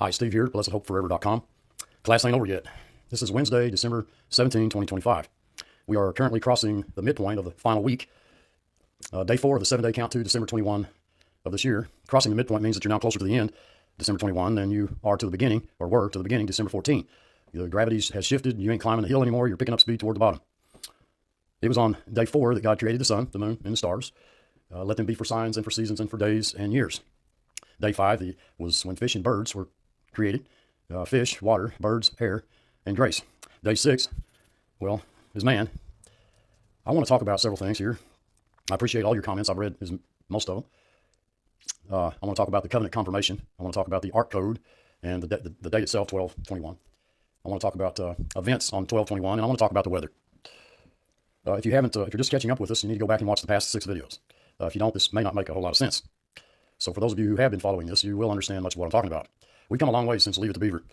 Hi, Steve here, blessedhopeforever.com. Class ain't over yet. This is Wednesday, December 17, 2025. We are currently crossing the midpoint of the final week, day 4 of the 7-day count to December 21 of this year. Crossing the midpoint means that you're now closer to the end, December 21, than you are to the beginning, or were to the beginning, December 14. The gravity has shifted. You ain't climbing the hill anymore. You're picking up speed toward the bottom. It was on day 4 that God created the sun, the moon, and the stars. Let them be for signs and for seasons and for days and years. Day 5 was when fish and birds were created. Fish, water, birds, air, and grace. Day 6, well, is man. I want to talk about several things here. I appreciate all your comments. I've read most of them. I want to talk about the covenant confirmation. I want to talk about the Ark Code and the date itself, 12/21. I want to talk about events on 12/21, and I want to talk about the weather. If you're just catching up with us, you need to go back and watch the past 6 videos. If you don't, this may not make a whole lot of sense. So for those of you who have been following this, you will understand much of what I'm talking about. We've come a long way since Leave It to Beaver.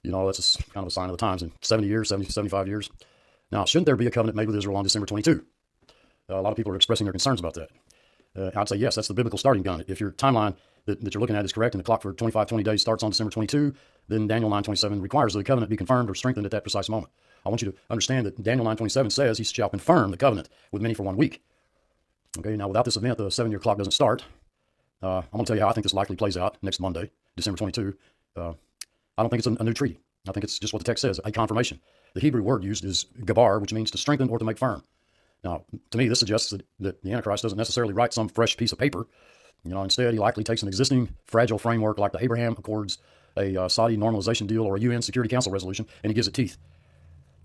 You know, that's kind of a sign of the times. In 70 years, 70, 75 years. Now, shouldn't there be a covenant made with Israel on December 22? A lot of people are expressing their concerns about that. I'd say yes, that's the biblical starting gun. If your timeline that you're looking at is correct and the clock for 20 days starts on December 22, then Daniel 9:27 requires that the covenant be confirmed or strengthened at that precise moment. I want you to understand that Daniel 9:27 says he shall confirm the covenant with many for 1 week. Okay, now without this event, the 7-year clock doesn't start. I'm going to tell you how I think this likely plays out next Monday, December 22. I don't think it's a new treaty. I think it's just what the text says, a confirmation. The Hebrew word used is gabar, which means to strengthen or to make firm. Now, to me, this suggests that the Antichrist doesn't necessarily write some fresh piece of paper. Instead, he likely takes an existing fragile framework like the Abraham Accords, a Saudi normalization deal, or a UN Security Council resolution, and he gives it teeth.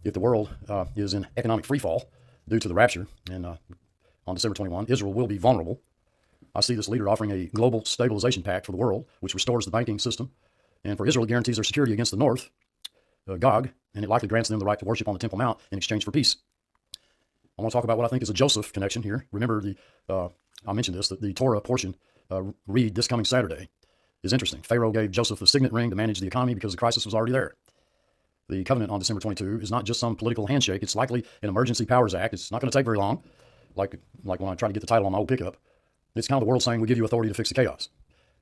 If the world is in economic freefall due to the rapture, and on December 21, Israel will be vulnerable. I see this leader offering a global stabilization pact for the world, which restores the banking system. And for Israel, it guarantees their security against the north, Gog, and it likely grants them the right to worship on the Temple Mount in exchange for peace. I want to talk about what I think is a Joseph connection here. Remember, I mentioned this, that the Torah portion, read this coming Saturday, is interesting. Pharaoh gave Joseph the signet ring to manage the economy because the crisis was already there. The covenant on December 22 is not just some political handshake. It's likely an emergency powers act. It's not going to take very long, like when I try to get the title on my old pickup. It's kind of the world saying, we give you authority to fix the chaos.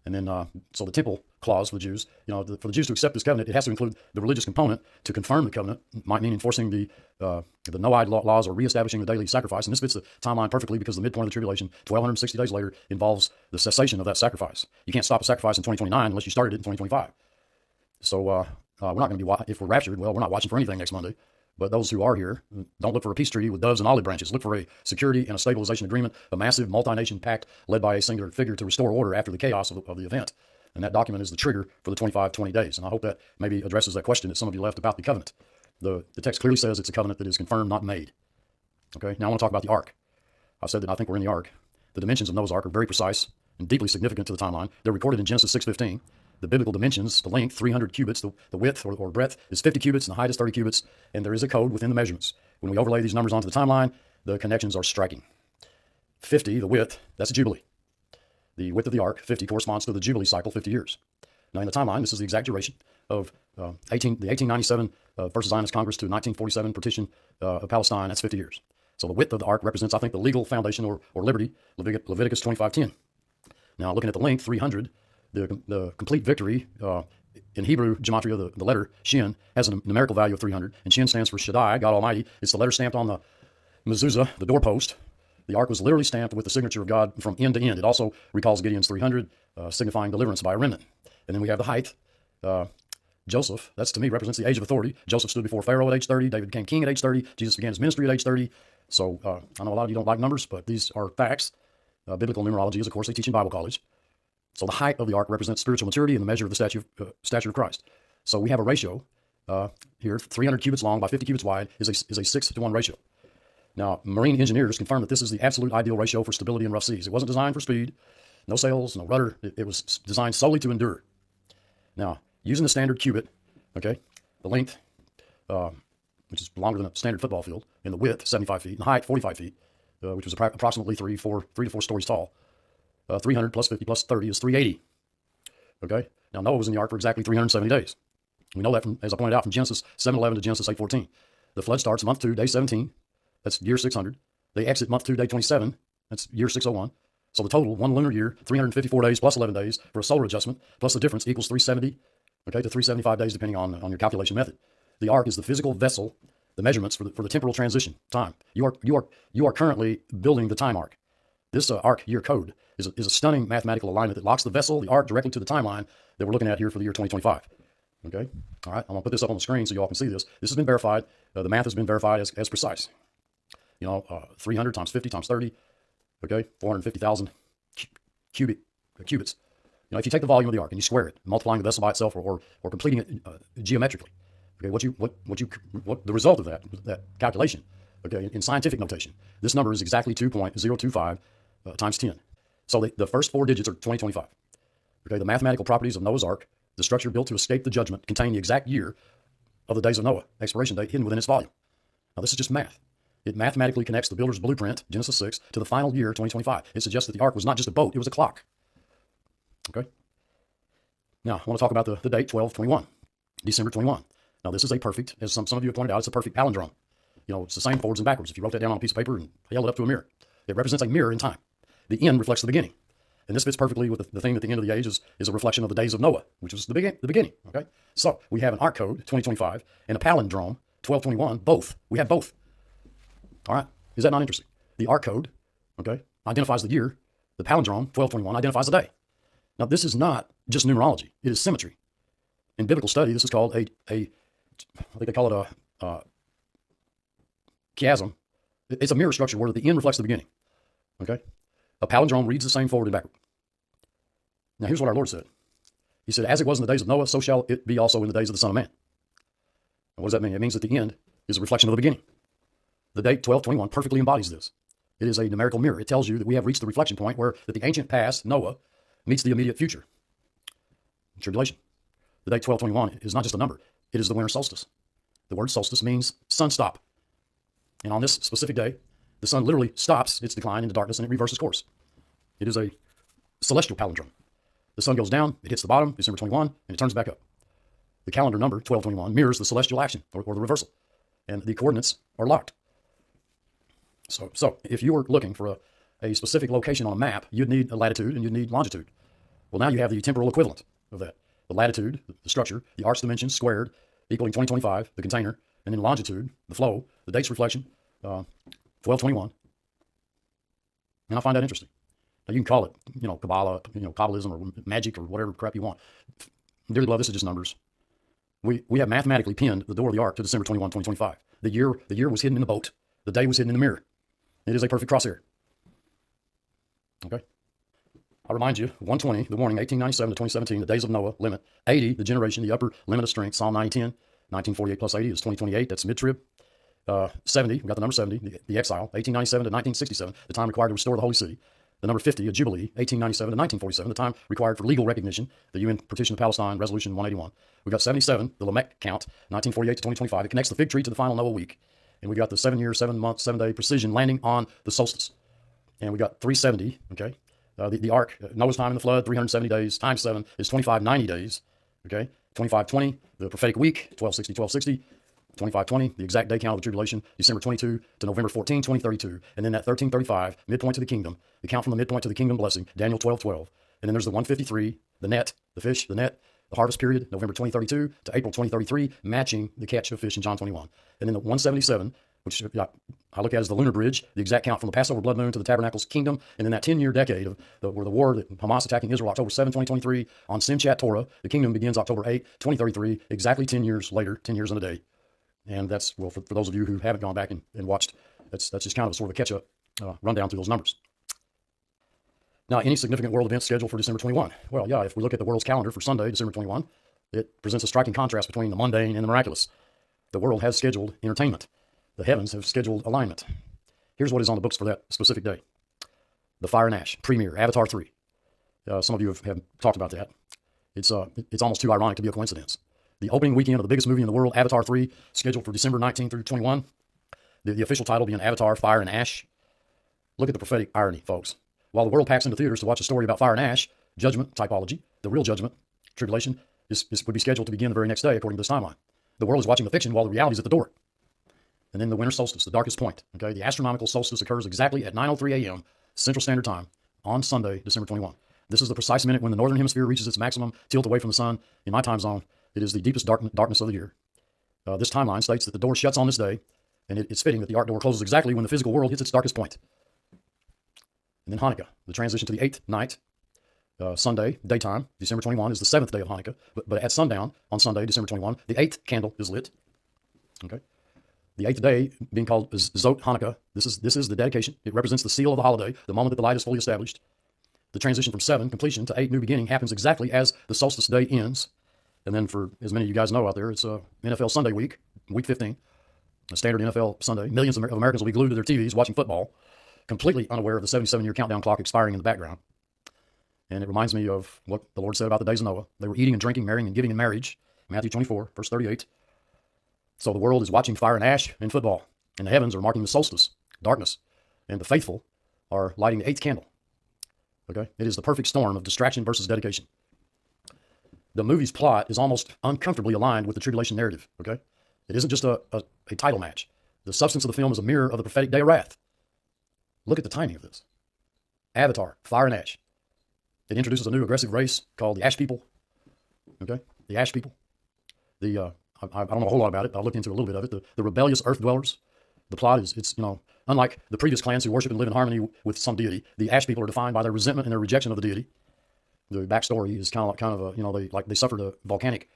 And then, so the temple clause for the Jews, for the Jews to accept this covenant, it has to include the religious component. To confirm the covenant might mean enforcing the Noahide laws or reestablishing the daily sacrifice. And this fits the timeline perfectly because the midpoint of the tribulation, 1,260 days later, involves the cessation of that sacrifice. You can't stop a sacrifice in 2029 unless you started it in 2025. So we're not going to be, if we're raptured, well, we're not watching for anything next Monday. But those who are here, don't look for a peace treaty with doves and olive branches. Look for a security and a stabilization agreement, a massive multi-nation pact led by a singular figure to restore order after the chaos of the event. And that document is the trigger for the 20 days. And I hope that maybe addresses that question that some of you left about the covenant. The text clearly says it's a covenant that is confirmed, not made. Okay, now I want to talk about the ark. I said that I think we're in the ark. The dimensions of Noah's ark are very precise and deeply significant to the timeline. They're recorded in Genesis 6:15. The biblical dimensions, the length, 300 cubits, the width or breadth is 50 cubits, and the height is 30 cubits, and there is a code within the measurements. When we overlay these numbers onto the timeline, the connections are striking. 50, the width, that's a Jubilee. The width of the ark, 50, corresponds to the Jubilee cycle, 50 years. Now, in the timeline, this is the exact duration of the 1897 First Zionist Congress to 1947 partition of Palestine. That's 50 years. So the width of the ark represents, I think, the legal foundation or liberty, Leviticus 25:10. Now, looking at the length, 300, the complete victory in Hebrew gematria, the letter Shin has a numerical value of 300, and Shin stands for Shaddai, God Almighty. It's the letter stamped on the mezuzah, the doorpost. The ark was literally stamped with the signature of God from end to end. It also recalls Gideon's 300, signifying deliverance by a remnant. And then we have the height. Joseph, that's to me represents the age of authority. Joseph stood before Pharaoh at age 30. David became king at age 30. Jesus began his ministry at age 30. So I know a lot of you don't like numbers, but these are facts. Biblical numerology is, of course, they teach in Bible college. So the height of the ark represents spiritual maturity and the measure of the stature of Christ. So we have a ratio here, 300 cubits long by 50 cubits wide is a 6-to-1 ratio. Now, marine engineers confirm that this is the absolute ideal ratio for stability in rough seas. It wasn't designed for speed, no sails, no rudder. It was designed solely to endure. Now, using the standard cubit, okay, the length, which is longer than a standard football field, and the width, 75 feet, and the height, 45 feet, which was approximately 3 to 4 stories tall. 300 plus 50 plus 30 is 380. Okay? Now, Noah was in the ark for exactly 370 days. We know that, from, as I pointed out, from Genesis 7:11 to Genesis 8:14. The flood starts month 2, day 17. That's year 600. They exit month 2, day 27. That's year 601. So the total, one lunar year, 354 days plus 11 days for a solar adjustment, plus the difference equals 370 okay, to 375 days, depending on your calculation method. The ark is the physical vessel, the measurements for the temporal transition time. You are currently building the time arc. This arc year code is a stunning mathematical alignment that locks the vessel, the arc, directly to the timeline that we're looking at here for the year 2025. Okay, all right, I'm gonna put this up on the screen so you all can see this. This has been verified. The math has been verified as precise. 300 times 50 times 30, okay, 450,000 cubits. If you take the volume of the ark and you square it, multiplying the vessel by itself or completing it geometrically, okay, what the result of that calculation, okay, in scientific notation, this number is exactly 2.025 times 10. So the first four digits are 2025. Okay, the mathematical properties of Noah's Ark, the structure built to escape the judgment, contain the exact year of the days of Noah, expiration date hidden within its volume. Now this is just math. It mathematically connects the builder's blueprint, Genesis 6, to the final year, 2025. It suggests that the ark was not just a boat, it was a clock. Okay? Now, I want to talk about the date, 12/21, December 21. Now, this is a perfect, as some of you have pointed out, it's a perfect palindrome. It's the same forwards and backwards. If you wrote that down on a piece of paper and held it up to a mirror, it represents a mirror in time. The end reflects the beginning. And this fits perfectly with the theme at the end of the age is a reflection of the days of Noah, which was the beginning. Okay? So, we have an ark code, 2025, and a palindrome, 12/21, both. We have both. All right? Is that not interesting? The ark code, okay, identifies the year. The palindrome, 12/21, identifies the day. Now, this is not just numerology. It is symmetry. In biblical study, this is called I think they call it a chiasm. It's a mirror structure where the end reflects the beginning. Okay? A palindrome reads the same forward and backward. Now, here's what our Lord said. He said, as it was in the days of Noah, so shall it be also in the days of the Son of Man. And what does that mean? It means that the end is a reflection of the beginning. The date 12/21 perfectly embodies this. It is a numerical mirror. It tells you that we have reached the reflection point where that the ancient past, Noah, meets the immediate future, tribulation. The date 12/21 is not just a number. It is the winter solstice. The word solstice means sun stop. And on this specific day, the sun literally stops its decline into darkness and it reverses course. It is a celestial palindrome. The sun goes down, it hits the bottom, December 21, and it turns back up. The calendar number, 12/21, mirrors the celestial action or the reversal. And the coordinates are locked. So if you were looking for a specific location on a map, you'd need a latitude and you'd need longitude. Well, now you have the temporal equivalent of that. The latitude, the structure, the ark's dimensions squared, equaling 2025, the container, and then longitude, the flow, the date's reflection, 12/21. And I find that interesting. Now you can call it, Kabbalah, Kabbalism or magic or whatever crap you want. Dearly beloved, this is just numbers. We have mathematically pinned the door of the ark to December 21, 2025. The year was hidden in the boat. The day was hidden in the mirror. It is a perfect crosshair. Okay? I remind you, 120, the warning, 1897 to 2017, the days of Noah, limit. 80, the generation, the upper limit of strength, Psalm 90:10. 1948 plus 80 is 2028, that's mid-trib. 70, we got the number 70, the exile, 1897 to 1967, the time required to restore the holy city. The number 50, a jubilee, 1897 to 1947, the time required for legal recognition, the UN partition of Palestine, resolution 181. We got 77, the Lamech count, 1948 to 2025. It connects the fig tree to the final Noah week. And we got the 7 year, 7 month, 7 day precision landing on the solstice. And we got 370, okay? The ark, Noah's time in the flood, 370 days, times 7 is 2590 days, okay? 2520, the prophetic week, 1260, 1260. 2520, the exact day count of the tribulation, December 22 to November 14, 2032. And then that 1335, midpoint to the kingdom, the count from the midpoint to the kingdom blessing, Daniel 12:12. And then there's the 153, the net, the fish, the net, the harvest period, November 2032 to April 2033, matching the catch of fish in John 21. And then the 177, which I look at as the lunar bridge, the exact count from the Passover blood moon to the tabernacle's kingdom. And then that 10-year decade of where the war that Hamas attacking Israel, October 7, 2023, on Simchat Torah, the kingdom begins October 8, 2033, exactly 10 years later, 10 years in a day. And that's, well, for those of you who haven't gone back and watched, that's just kind of a sort of a catch-up rundown through those numbers. Now, any significant world events scheduled for December 21? Well, yeah, if we look at the world's calendar for Sunday, December 21, it presents a striking contrast between the mundane and the miraculous. The world has scheduled entertainment. The heavens have scheduled alignment. Here's what is on the books for that specific day. The Fire and Ash premiere, Avatar 3. Some of you have talked about that. It's almost too ironic to be a coincidence. The opening weekend of the biggest movie in the world, Avatar 3, scheduled for December 19 through 21. The official title being Avatar, Fire and Ash. Look at the prophetic irony, folks. While the world packs into theaters to watch a story about fire and ash, judgment, typology, the real judgment, tribulation, would be scheduled to begin the very next day according to this timeline. The world is watching the fiction while the reality is at the door. And then the winter solstice, the darkest point. Okay, the astronomical solstice occurs exactly at 9:03 a.m. Central Standard Time on Sunday, December 21. This is the precise minute when the northern hemisphere reaches its maximum tilt away from the sun. In my time zone, It is the deepest darkness of the year. This timeline states that the door shuts on this day, and it's fitting that the ark door closes exactly when the physical world hits its darkest point. And then Hanukkah, the transition to the 8th night, Sunday, daytime, December 21 is the 7th day of Hanukkah, but at sundown on Sunday, December 21, the 8th candle is lit. Okay, the 8th day being called Zot Hanukkah. This is the dedication. It represents the seal of the holiday, the moment that the light is fully established. The transition from 7, completion, to 8, new beginning, happens exactly as the solstice day ends. And then for as many of you guys know out there, it's NFL Sunday week, week 15, a standard NFL Sunday. Millions of Americans will be glued to their TVs watching football, completely unaware of the 77-year countdown clock expiring in the background. And it reminds me of what the Lord said about the days of Noah. They were eating and drinking, marrying and giving in marriage. Matthew 24, verse 38. So the world is watching fire and ash in football. And the heavens are marking the solstice, darkness. And the faithful are lighting the 8th candle. Okay? It is the perfect storm of distraction versus dedication. The movie's plot is almost uncomfortably aligned with the tribulation narrative. Okay? It isn't just a title match. The substance of the film is a mirror of the prophetic day of wrath. Look at the timing of this. Avatar, fire and ash. It introduces a new aggressive race called the Ash People. Okay? The Ash People. I don't know a whole lot about it, but I looked into a little bit of it. The rebellious earth dwellers. The plot is, unlike the previous clans who worship and live in harmony with some deity, the Ash People are defined by their resentment and their rejection of the deity. The backstory is they suffered a volcanic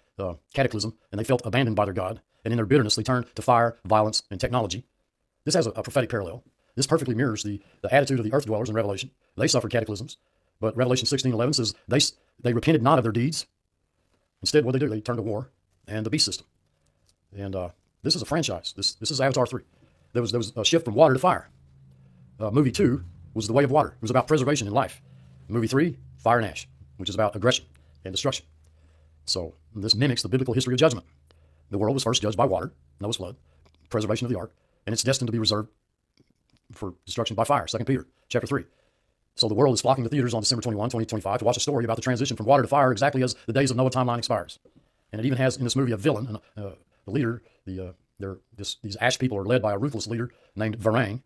cataclysm and they felt abandoned by their god. And in their bitterness, they turned to fire, violence, and technology. This has a prophetic parallel. This perfectly mirrors the attitude of the earth dwellers in Revelation. They suffered cataclysms. But Revelation 16:11 says they repented not of their deeds. Instead, what they do, they turn to war and the beast system. And this is a franchise. This is Avatar 3. There was a shift from water to fire. Movie 2 was The Way of Water. It was about preservation in life. Movie 3, Fire and Ash, which is about aggression and destruction. So this mimics the biblical history of judgment. The world was first judged by water, Noah's flood, preservation of the ark, and it's destined to be reserved for destruction by fire, 2 Peter chapter 3. So the world is flocking to theaters on December 21, 2025 to watch a story about the transition from water to fire exactly as the days of Noah timeline expires. And it even has in this movie a villain, the leader, these Ash People are led by a ruthless leader named Varang.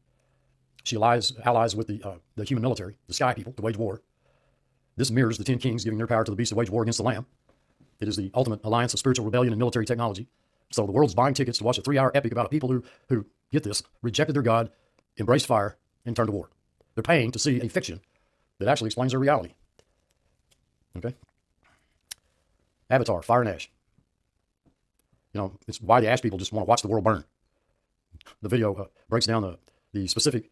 She allies with the human military, the Sky People, to wage war. This mirrors the 10 kings giving their power to the beast to wage war against the Lamb. It is the ultimate alliance of spiritual rebellion and military technology. So the world's buying tickets to watch a 3-hour epic about a people who, get this, rejected their God, embraced fire, and turned to war. They're paying to see a fiction that actually explains their reality. Okay? Avatar, Fire and Ash. It's why the Ash People just want to watch the world burn. The video breaks down the specific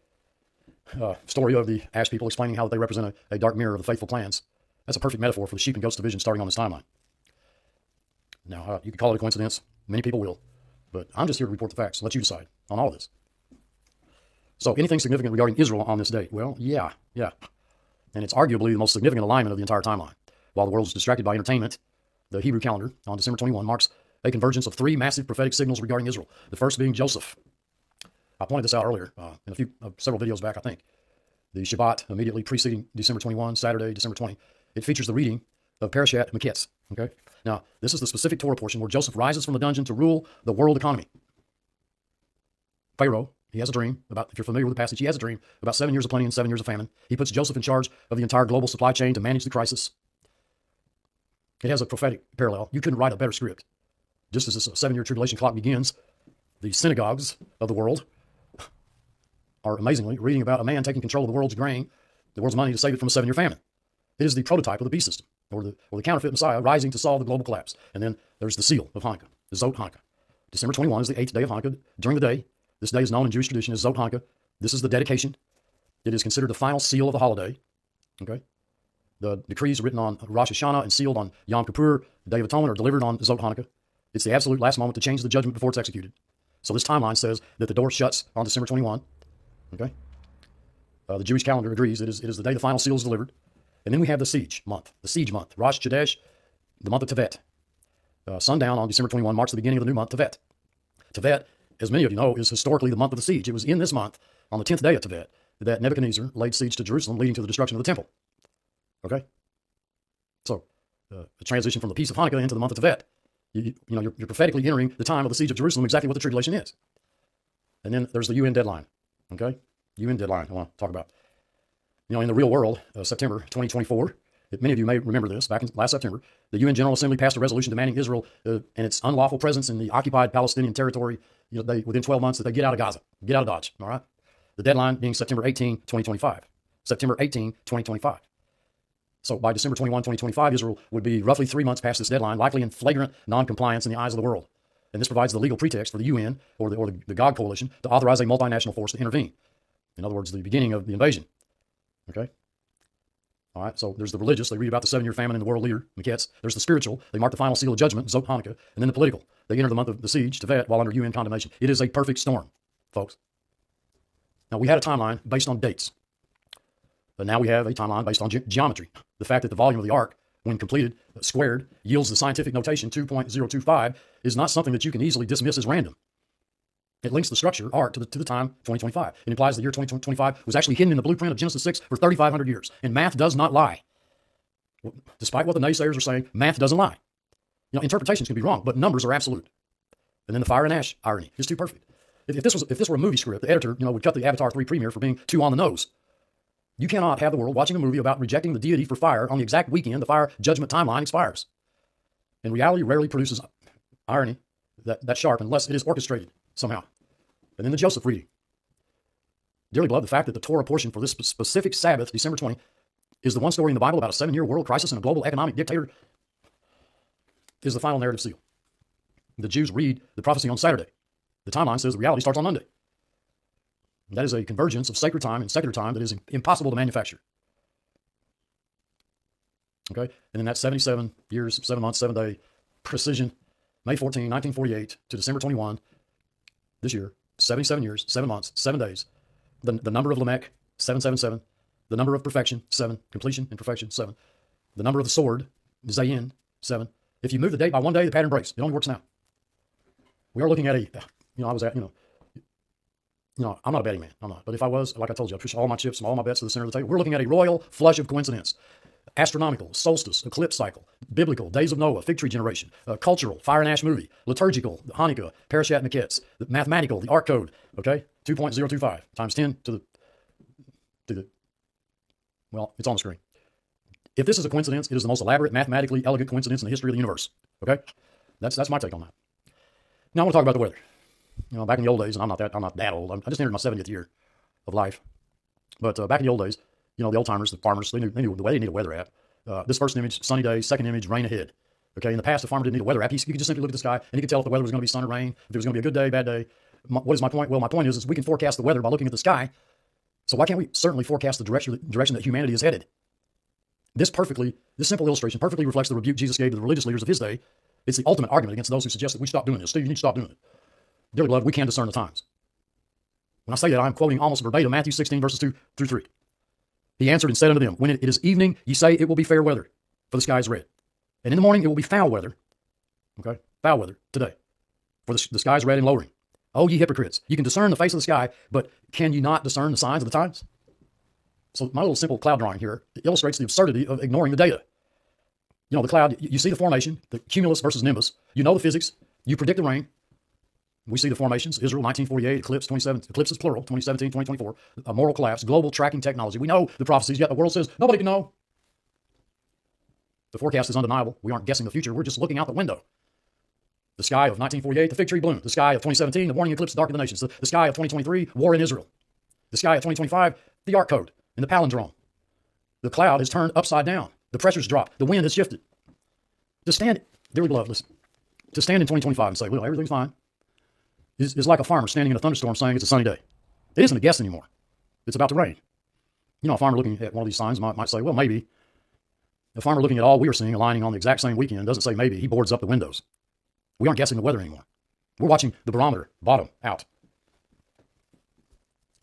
story of the Ash People, explaining how they represent a dark mirror of the faithful clans. That's a perfect metaphor for the sheep and goats division starting on this timeline. Now, you can call it a coincidence. Many people will. But I'm just here to report the facts. Let you decide on all of this. So anything significant regarding Israel on this date? Well, yeah. And it's arguably the most significant alignment of the entire timeline. While the world is distracted by entertainment, the Hebrew calendar on December 21 marks a convergence of 3 massive prophetic signals regarding Israel. The first being Joseph. I pointed this out earlier in several videos back, I think. The Shabbat immediately preceding December 21, Saturday, December 20. It features the reading of Parashat Miketz. Okay? Now, this is the specific Torah portion where Joseph rises from the dungeon to rule the world economy. Pharaoh, he has a dream about, if you're familiar with the passage, he has a dream about 7 years of plenty and 7 years of famine. He puts Joseph in charge of the entire global supply chain to manage the crisis. It has a prophetic parallel. You couldn't write a better script. Just as this 7-year tribulation clock begins, the synagogues of the world are amazingly reading about a man taking control of the world's grain, the world's money, to save it from a 7-year famine. It is the prototype of the beast system, or the counterfeit Messiah rising to solve the global collapse. And then there's the seal of Hanukkah, the Zot Hanukkah. December 21 is the 8th day of Hanukkah. During the day, this day is known in Jewish tradition as Zot Hanukkah. This is the dedication. It is considered the final seal of the holiday. Okay? The decrees written on Rosh Hashanah and sealed on Yom Kippur, Day of Atonement, are delivered on Zot Hanukkah. It's the absolute last moment to change the judgment before it's executed. So this timeline says that the door shuts on December 21. Okay? The Jewish calendar agrees it is the day the final seal is delivered. And then we have the siege month, Rosh Chodesh, the month of Tevet. Sundown on December 21 marks the beginning of the new month, Tevet. Tevet, as many of you know, is historically the month of the siege. It was in this month, on the 10th day of Tevet, that Nebuchadnezzar laid siege to Jerusalem, leading to the destruction of the temple. Okay? So, the transition from the peace of Hanukkah into the month of Tevet, you're prophetically entering the time of the siege of Jerusalem, exactly what the tribulation is. And then there's the UN deadline. Okay? UN deadline I want to talk about. In the real world, September 2024 Many of you may remember this. Back in last September, the UN General Assembly passed a resolution demanding Israel and its unlawful presence in the occupied Palestinian territory, within 12 months, that they get out of Gaza, get out of Dodge, all right? The deadline being September 18, 2025. September 18, 2025. So by December 21, 2025, Israel would be roughly 3 months past this deadline, likely in flagrant non-compliance in the eyes of the world. And this provides the legal pretext for the UN or the God coalition to authorize a multinational force to intervene. In other words, the beginning of the invasion. Okay? All right, so there's the religious. They read about the 7-year famine in the world leader, Miketz. There's the spiritual. They mark the final seal of judgment, Zot Hanukkah. And then the political. They enter the month of the siege, Tevet, while under UN condemnation. It is a perfect storm, folks. Now, we had a timeline based on dates. But now we have a timeline based on geometry. The fact that the volume of the arc, when completed, squared, yields the scientific notation 2.025 is not something that you can easily dismiss as random. It links the structure, arc, to the time 2025. It implies the year 2025 was actually hidden in the blueprint of Genesis 6 for 3,500 years. And math does not lie. Despite what the naysayers are saying, math doesn't lie. Interpretations can be wrong, but numbers are absolute. And then the fire and ash irony is too perfect. If this were a movie script, the editor, would cut the Avatar 3 premiere for being too on the nose. You cannot have the world watching a movie about rejecting the deity for fire on the exact weekend the fire judgment timeline expires. And reality rarely produces irony that sharp unless it is orchestrated somehow. And then the Joseph reading. Dearly beloved, the fact that the Torah portion for this specific Sabbath, December 20, is the one story in the Bible about a 7-year world crisis and a global economic dictator is the final narrative seal. The Jews read the prophecy on Saturday. The timeline says the reality starts on Monday. That is a convergence of sacred time and secular time that is impossible to manufacture. Okay? And then that 77 years, 7 months, 7-day precision, May 14, 1948 to December 21, this year, 77 years, 7 months, 7 days. The number of Lamech, 777. The number of perfection, 7. Completion and perfection, 7. The number of the sword, Zayin, 7. If you move the date by 1 day, the pattern breaks. It only works now. We are looking at I'm not a betting man. I'm not. But if I was, like I told you, I'd push all my chips, all my bets to the center of the table. We're looking at a royal flush of coincidence. Astronomical, solstice, eclipse cycle, biblical, days of Noah, fig tree generation, cultural, fire and ash movie, liturgical, Hanukkah, Parashat Miketz, mathematical, the arc code, okay? 2.025 times 10 to the, well, it's on the screen. If this is a coincidence, it is the most elaborate, mathematically elegant coincidence in the history of the universe, okay? That's my take on that. Now I want to talk about the weather. Back in the old days, and I'm not that old. I just entered my 70th year of life. But back in the old days, the old timers, the farmers, they knew the way they need a weather app. This first image, sunny day. Second image, rain ahead. Okay, in the past, the farmer didn't need a weather app. He could just simply look at the sky and he could tell if the weather was going to be sun or rain, if it was going to be a good day, bad day. What is my point? Well, my point is we can forecast the weather by looking at the sky. So why can't we certainly forecast the direction that humanity is headed? This simple illustration perfectly reflects the rebuke Jesus gave to the religious leaders of his day. It's the ultimate argument against those who suggest that we stop doing this. Steve, you need to stop doing it. Dearly beloved, we can discern the times. When I say that, I'm quoting almost verbatim Matthew 16, verses 2 through 3. He answered and said unto them, when it is evening, ye say it will be fair weather, for the sky is red. And in the morning it will be foul weather, okay, foul weather today, for the sky is red and lowering. Oh, ye hypocrites, you can discern the face of the sky, but can you not discern the signs of the times? So my little simple cloud drawing here illustrates the absurdity of ignoring the data. The cloud, you see the formation, the cumulus versus nimbus. You know the physics. You predict the rain. We see the formations, Israel, 1948, eclipse, 27, eclipses plural, 2017, 2024, a moral collapse, global tracking technology. We know the prophecies, yet the world says nobody can know. The forecast is undeniable. We aren't guessing the future. We're just looking out the window. The sky of 1948, the fig tree bloomed. The sky of 2017, the warning eclipse, dark of the nations. The sky of 2023, war in Israel. The sky of 2025, the arc code and the palindrome. The cloud has turned upside down. The pressure's dropped. The wind has shifted. To stand, dearly beloved, listen, to stand in 2025 and say, well, everything's fine, is like a farmer standing in a thunderstorm saying it's a sunny day. It isn't a guess anymore. It's about to rain. A farmer looking at one of these signs might say, well, maybe. A farmer looking at all we are seeing aligning on the exact same weekend doesn't say maybe. He boards up the windows. We aren't guessing the weather anymore. We're watching the barometer bottom out.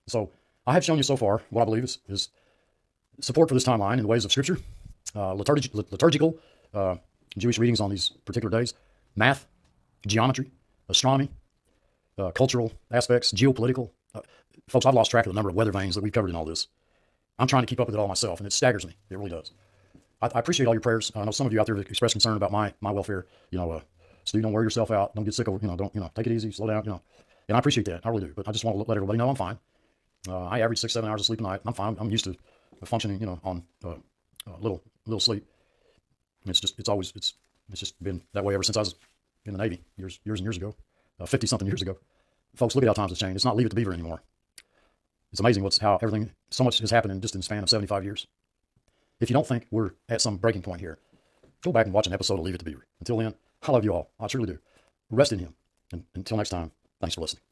So I have shown you so far what I believe is support for this timeline in the ways of Scripture, liturgical, Jewish readings on these particular days, math, geometry, astronomy, cultural aspects, geopolitical. Folks, I've lost track of the number of weather vanes that we've covered in all this. I'm trying to keep up with it all myself, and it staggers me. It really does. I appreciate all your prayers. I know some of you out there that express concern about my welfare. Steve, don't wear yourself out. Don't get sick over. Don't take it easy. Slow down. And I appreciate that. I really do. But I just want to let everybody know I'm fine. I average 6-7 hours of sleep a night. I'm fine. I'm used to functioning, on a little little sleep. It's just been that way ever since I was in the Navy years and years ago, 50 something years ago. Folks, look at how times have changed. It's not Leave It to Beaver anymore. It's amazing how everything, so much has happened in just in the span of 75 years. If you don't think we're at some breaking point here, go back and watch an episode of Leave It to Beaver. Until then, I love you all. I truly do. Rest in Him. And until next time, thanks for listening.